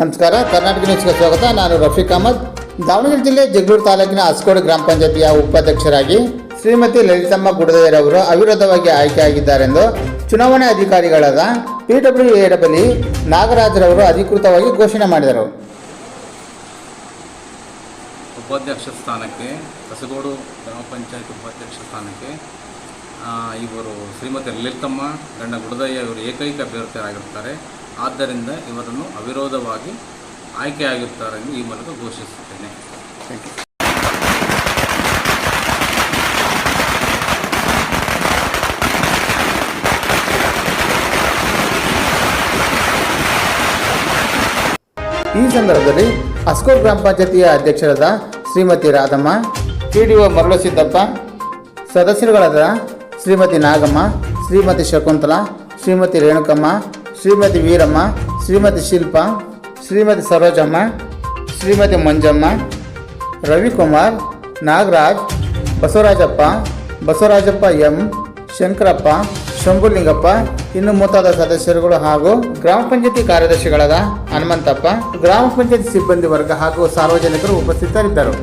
ನಮಸ್ಕಾರ, ಕರ್ನಾಟಕ ನ್ಯೂಸ್ಗೆ ಸ್ವಾಗತ. ನಾನು ರಫೀಕ್ ಅಹಮದ್. ದಾವಣಗೆರೆ ಜಿಲ್ಲೆ ಜಗಳೂರು ತಾಲೂಕಿನ ಅಸ್ಕೋಡು ಗ್ರಾಮ ಪಂಚಾಯತಿಯ ಉಪಾಧ್ಯಕ್ಷರಾಗಿ ಶ್ರೀಮತಿ ಲಲಿತಮ್ಮ ಗುಡದಯ್ಯರವರು ಅವಿರೋಧವಾಗಿ ಆಯ್ಕೆಯಾಗಿದ್ದಾರೆಂದು ಚುನಾವಣಾ ಅಧಿಕಾರಿಗಳಾದ PWAW ನಾಗರಾಜ್ರವರು ಅಧಿಕೃತವಾಗಿ ಘೋಷಣೆ ಮಾಡಿದರು. ಉಪಾಧ್ಯಕ್ಷ ಸ್ಥಾನಕ್ಕೆ ಕಸಗೋಡು ಗ್ರಾಮ ಪಂಚಾಯತ್ ಉಪಾಧ್ಯಕ್ಷ ಸ್ಥಾನಕ್ಕೆ ಇವರು ಶ್ರೀಮತಿ ಲಲಿತಮ್ಮ ಗಂಡ ಗುಡದಯ್ಯ ಇವರು ಏಕೈಕ ಅಭ್ಯರ್ಥಿಯಾಗಿರುತ್ತಾರೆ. ಆದ್ದರಿಂದ ಇವರನ್ನು ಅವಿರೋಧವಾಗಿ ಆಯ್ಕೆಯಾಗಿರುತ್ತಾರೆ ಎಂದು ಈ ಮೂಲಕ ಘೋಷಿಸುತ್ತೇನೆ. ಈ ಸಂದರ್ಭದಲ್ಲಿ ಅಸ್ಕೋಡ್ ಗ್ರಾಮ ಪಂಚಾಯತಿಯ ಅಧ್ಯಕ್ಷರಾದ ಶ್ರೀಮತಿ ರಾಧಮ್ಮ, PDO ಮರಳಸಿದ್ದಪ್ಪ, ಸದಸ್ಯರುಗಳಾದ ಶ್ರೀಮತಿ ನಾಗಮ್ಮ, ಶ್ರೀಮತಿ ಶಕುಂತಲಾ, ಶ್ರೀಮತಿ ರೇಣುಕಮ್ಮ, ಶ್ರೀಮತಿ ವೀರಮ್ಮ, ಶ್ರೀಮತಿ ಶಿಲ್ಪಾ, ಶ್ರೀಮತಿ ಸರೋಜಮ್ಮ, ಶ್ರೀಮತಿ ಮಂಜಮ್ಮ, ರವಿಕುಮಾರ್, ನಾಗರಾಜ್, ಬಸವರಾಜಪ್ಪ ಎಂ, ಶಂಕರಪ್ಪ, ಶಂಭುಲಿಂಗಪ್ಪ ಇನ್ನು ಮುಂತಾದ ಸದಸ್ಯರುಗಳು ಹಾಗೂ ಗ್ರಾಮ ಪಂಚಾಯತಿ ಕಾರ್ಯದರ್ಶಿಗಳಾದ ಹನುಮಂತಪ್ಪ, ಗ್ರಾಮ ಪಂಚಾಯತಿ ಸಿಬ್ಬಂದಿ ವರ್ಗ ಹಾಗೂ ಸಾರ್ವಜನಿಕರು ಉಪಸ್ಥಿತರಿದ್ದರು.